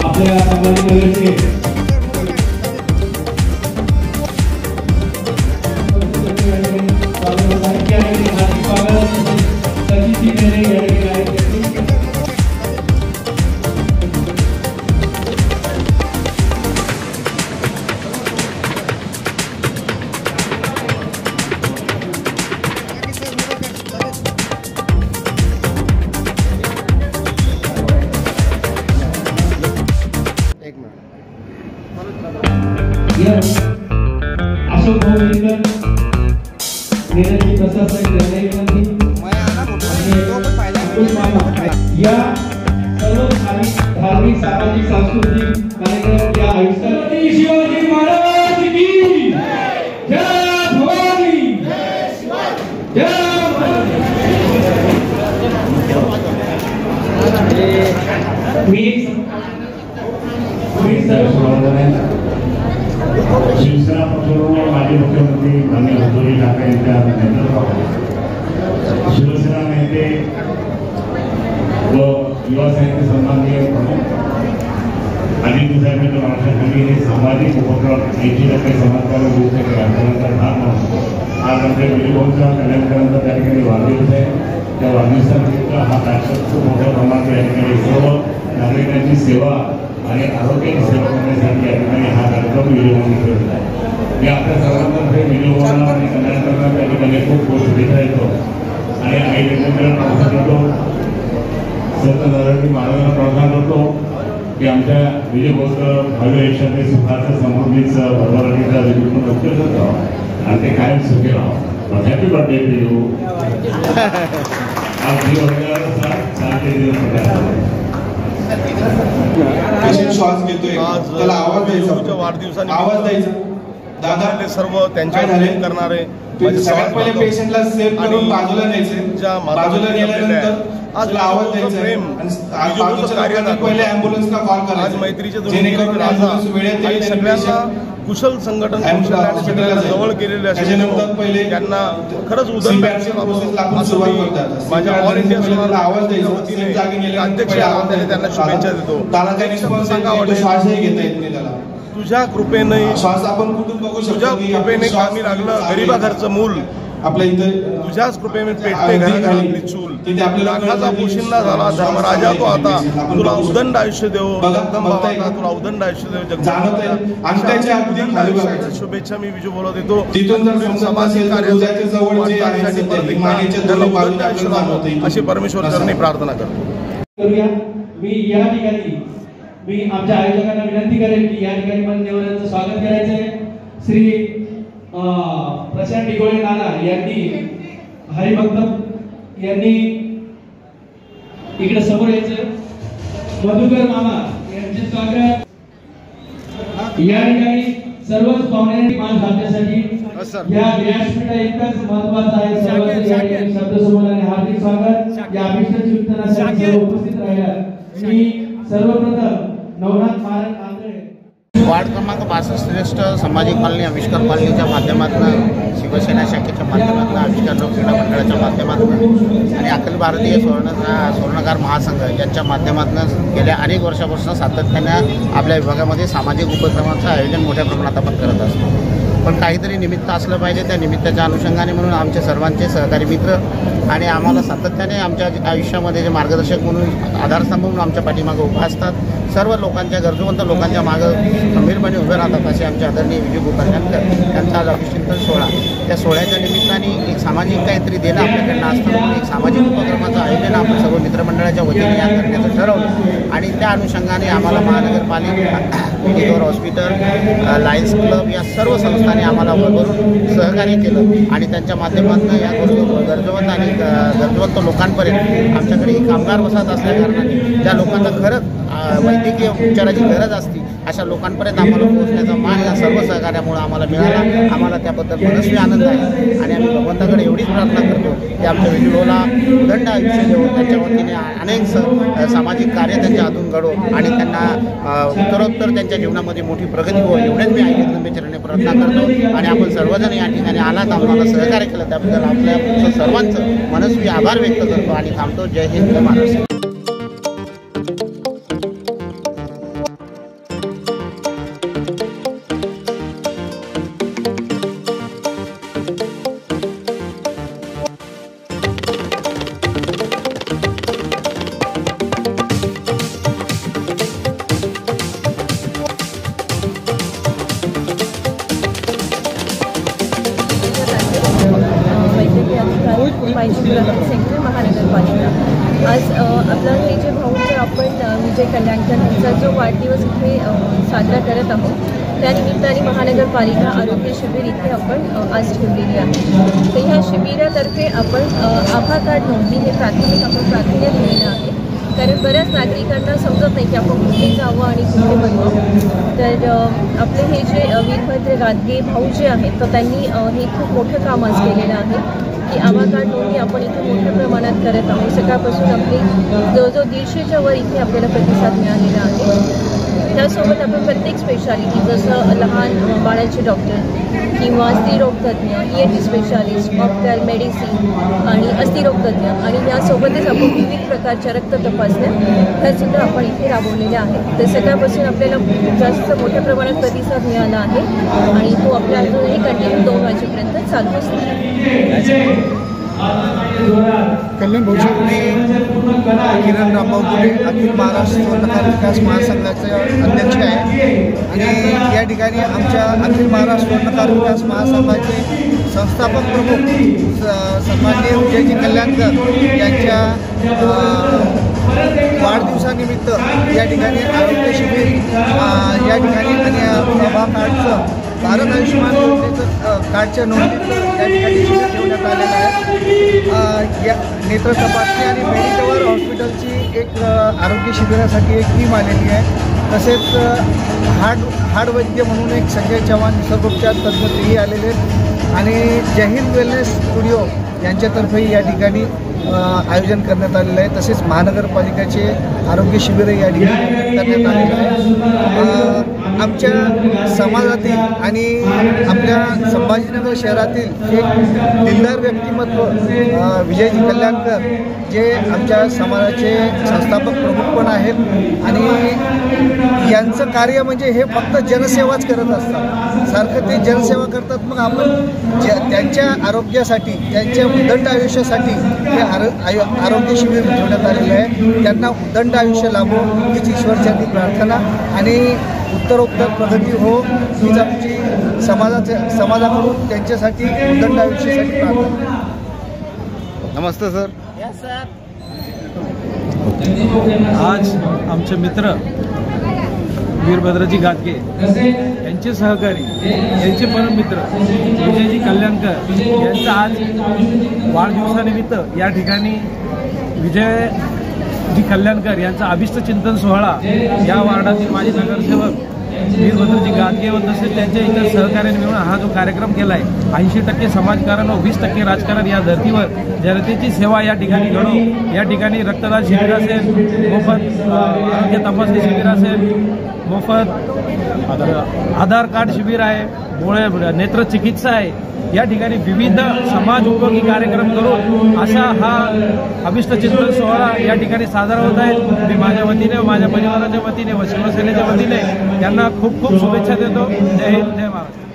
आपल्या संभाजीनगरचे अशोक प्रशासक या सर्व धार्मिक सामाजिक सांस्कृतिक कार्यक्रम या आयुष्यात शिवाजी महाराज की जय भवानी जय शिवसेना पक्षावर माजी मुख्यमंत्री माननीय उद्धव ठाकरे यांच्या नेतृत्वाखाली शिवसेना नेते व युवा साहित्य सन्माननीय प्रमुख आदित्य साहेबांच्या मार्गदर्शनाखाली हे सामाजिक उपक्रम 80% समाजकार्य उद्दिष्ट केल्यानंतर भाग म्हणून आज आमच्या विजयभाऊंचा कल्याणकरांचा त्या ठिकाणी वाढदिवस आहे. त्या वाढदिवसानिमित्त हा कार्यक्रम खूप मोठ्या प्रमाणात या ठिकाणी सर्व नागरिकांची सेवा आणि आरोग्याची सेवा करण्यासाठी या ठिकाणी हा कार्यक्रम विजयभाऊंनी केलेला आहे. मी आपल्या सर्वांतर्फे विजयभाऊंना आणि कल्याणकरांना त्या ठिकाणी खूप शुभेच्छा देतो आणि आई जगदंबेला प्रार्थना करतो, संत नारायण महाराजांना प्रार्थना करतो की आमच्या विजयभाऊचं भावी आयुष्यातील सुखाचं समृद्धीचं भरभराटीचं विपुल नक्कीच होतं आणि ते कायम सुखी राहावं. Happy birthday to you. आज पेशंट श्वास घेतोय त्याला आवाज द्यायचा, आवाज द्यायचा. दादा सर्व त्यांच्या करणारे सगळ्यात पहिले पेशंटला सेफ करून बाजूला न्यायचे, बाजूला नेल्यानंतर आज आवाज द्यायचा आणि बाजूच्या लोकांनी पहिले ॲम्ब्युलन्सला कॉल करायचा. आज मैत्रीच्या आणि सगळ्यांना कुशल संघटन जवळ केलेले असल्यानंतर त्यांना खरंच उदंड माझ्या ऑल इंडिया आवाज द्यायचा अध्यक्ष त्यांना शुभेच्छा देतो. श्वासही घेता येत नाही त्याला. तुझ्या कृपेने श्वास आपण कुठून बघू शकतो. तुझ्या कृपेने कामी लागलं गरीबा घरचं मूल आपल्या इथे. तुझ्याच कृपेने पेटते घराघरातली चूल. तिथे आपल्याला लाखाचा पोशिंदा झाला धर्मराजा तो आता. तुला उदंड आयुष्य देव जगदंबा, तुला उदंड आयुष्य देव जगदंबा. शुभेच्छा मी विजू बोलत येतो. तिथून जर सामाजिक कार्यासाठी अशी परमेश्वर चरणी प्रार्थना करतो. मी या ठिकाणी आमच्या आयोजकांना विनंती करेन की या ठिकाणी मान्यवरांचं स्वागत करायचं आहे. श्री प्रशांत डिगोळे नाना यांनी हरिभक्त यांनी इकडे समोर यायचं. मधुकर मामा यांचे स्वागत. या ठिकाणी सर्वच पाहुण्यांनी मान घालण्यासाठी या व्यासपीठा एकच महत्वाचं आहे. सर्वांचे शब्दसमूह आणि हार्दिक स्वागत. या अभिष्ट चिंतनासाठी उपस्थित राहिला मी सर्वप्रथम नवनाथ महाराज आंधळे वार्ड क्रमांक 62 श्रेष्ठ संभाजी कॉलनी आविष्कार कॉलनीच्या माध्यमातून शिवसेना शाखेच्या माध्यमातून आविष्कार लोक क्रीडा मंडळाच्या माध्यमातून आणि अखिल भारतीय स्वर्णकार महासंघ यांच्या माध्यमातून गेल्या अनेक वर्षापासून सातत्याने आपल्या विभागामध्ये सामाजिक उपक्रमांचं आयोजन मोठ्या प्रमाणात आपण करत असतो. पण काहीतरी निमित्त असलं पाहिजे. त्या निमित्ताच्या अनुषंगाने म्हणून आमचे सर्वांचे सहकारी मित्र आणि आम्हाला सातत्याने आमच्या आयुष्यामध्ये जे मार्गदर्शक म्हणून आधारस्तंभ म्हणून आमच्या पाठीमागं उभा असतात. सर्व लोकांच्या गरजूवंत लोकांच्या मागं खंबीरपणे उभे राहतात असे आमचे आदरणीय विजू गोकर्णकर यांचा आज अभिषेक सोहळा. त्या सोहळ्याच्या निमित्ताने एक सामाजिक काहीतरी देणं आपल्याकडनं असतं म्हणून एक सामाजिक उपक्रमाचं आयोजन आपण सर्व मित्रमंडळाच्या वतीने या करण्याचं ठरवलं आणि त्या अनुषंगाने आम्हाला महानगरपालिका, मेडिकल हॉस्पिटल, लायन्स क्लब या सर्व संस्थांनी आम्हाला भरभरून सहकार्य केलं आणि त्यांच्या माध्यमातून या गरजवंत आणि गरजवंत लोकांपर्यंत आमच्याकडे ही कामगार वसाहत असल्याकारणाने ज्या लोकांना खरंच वैद्यकीय उपचाराची गरज असते अशा लोकांपर्यंत आम्हाला पोहोचण्याचा मान या सर्व सहकार्यामुळे आम्हाला मिळाला. आम्हाला त्याबद्दल मनस्वी आनंद आहे आणि आम्ही भगवंताकडे एवढीच प्रार्थना करतो की आमच्या विजूभाऊला उदंड आयुष्य देऊ, त्यांच्या वतीने अनेक सामाजिक कार्य त्यांच्या हातून घडो आणि त्यांना उत्तरोत्तर त्यांच्या जीवनामध्ये मोठी प्रगती हो एवढेच मी आई जगदंबेचरणी प्रार्थना करतो. आणि आपण सर्वजण या ठिकाणी आलात, आम्हाला सहकार्य केलं त्याबद्दल आपल्या सर्वांचं मनस्वी आभार व्यक्त करतो आणि थांबतो. जय हिंद, जय महाराष्ट्र. विजय कल्याणकर यांचा जो वाढदिवस इथे साजरा करत आहोत, त्यानिमित्ताने महानगरपालिका आरोग्य शिबिर इथे आपण आज ठेवलेली आहे. तर ह्या शिबिरातर्फे आपण आभा कार्ड नोंदणी हे प्राथमिक आपण प्राधान्य दिलेलं आहे. कारण बऱ्याच नागरिकांना समजत नाही की आपण कुठे जावं आणि कुठे बनवावं. तर आपले हे जे वीरभद्र गादगे भाऊ जे आहेत, तर त्यांनी हे खूप मोठं काम आज केलेलं आहे की आभा कार्ड नोंदणी आपण इथे मोठ्या प्रमाणात करत आहोत. सकाळपासून आपली जवळजवळ 150च्या वर इथे आपल्याला प्रतिसाद मिळालेला आहे. त्यासोबत आपण प्रत्येक स्पेशालिटी जसं लहान बाळाचे डॉक्टर किंवा स्त्रीरोगतज्ञ, ENT स्पेशालिस्ट, ऑप्थॅल, मेडिसिन आणि अस्थिरोगतज्ञ आणि यासोबतच आपण विविध प्रकारच्या रक्त तपासण्या ह्यासुद्धा आपण इथे राबवलेल्या आहेत. तर सकाळपासून आपल्याला जास्त मोठ्या प्रमाणात प्रतिसाद मिळाला आहे आणि तो आपल्या अजूनही कंटिन्यू 2 वाजेपर्यंत चालू असतो. कल्याण भाऊजी किरण रामभाऊ अखिल महाराष्ट्र स्वर्णकार विकास महासंघाचे अध्यक्ष आहे आणि या ठिकाणी आमच्या अखिल महाराष्ट्र स्वर्णकार विकास महासंघाचे संस्थापक प्रमुख सन्माननीय विजयजी कल्याणकर यांच्या वाढदिवसानिमित्त या ठिकाणी आरोग्य शिबिर या ठिकाणी आणि आभा कार्डचं भारत आयुष्यमान योजनेचं कार्डच्या नोंदणीचं या ठिकाणी शिबिर ठेवण्यात आलेलं आहे. या नेत्र तपासणी आणि मेडिकवर हॉस्पिटलची एक आरोग्य शिबिरासाठी एक टीम आलेली आहे. तसेच हाडवैद्य म्हणून एक संजय चव्हाण निसर्गोपचार तज्ज्ञ तेही आलेले आहेत आणि जय हिंद वेलनेस स्टुडिओ यांच्यातर्फेही या ठिकाणी आयोजन करण्यात आलेलं आहे. तसेच महानगरपालिकेचे आरोग्य शिबिरही या ठिकाणी करण्यात आलेलं आहे. आमच्या समाजातील आणि आपल्या संभाजीनगर शहरातील एक दिलदार व्यक्तिमत्व विजयजी कल्याणकर जे आमच्या समाजाचे संस्थापक प्रमुख पण आहेत आणि यांचं कार्य म्हणजे हे फक्त जनसेवाच करत असतात. सारखं ते जनसेवा करतात. मग आपण त्यांच्या आरोग्यासाठी, त्यांच्या उदंड आयुष्यासाठी हे आरोग्य शिबिर ठेवण्यात आलेलं आहे. त्यांना उदंड आयुष्य लाभो हीच ईश्वरचरणी प्रार्थना आणि उत्तरोत्तर प्रगती हो हीच आमची समाजाकडून त्यांच्यासाठी उदंड आयुष्यासाठी प्रार्थना. नमस्ते सर. आज आमचे मित्र वीरभद्रजी गादगे यांचे सहकारी, यांचे परममित्र विजयजी कल्याणकर यांचा आज वाढदिवसानिमित्त या ठिकाणी विजयजी कल्याणकर यांचा अभिष्ट चिंतन सोहळा या वार्डातील माजी नगरसेवक वीरभद्रजी गादगे व तसेच त्यांच्या इतर सहकार्याने मिळून हा जो कार्यक्रम केला आहे, 80% समाजकारण व 20% राजकारण या धर्तीवर जनतेची सेवा या ठिकाणी घडो. या ठिकाणी रक्तदान शिबिर असेल, मोफत आरोग्य तपासणी शिबिर असेल, मोफत आधार कार्ड शिबिर आहे, डोळे नेत्र चिकित्सा आहे. या ठिकाणी विविध समाज उपयोगी कार्यक्रम करून असा हा अभिष्ट चिंतन सोहळा या ठिकाणी साजरा होत आहे. मी माझ्या वतीने, माझ्या परिवाराच्या वतीने व शिवसेनेच्या वतीने त्यांना खूप खूप शुभेच्छा देतो. जय हिंद, जय महाराष्ट्र.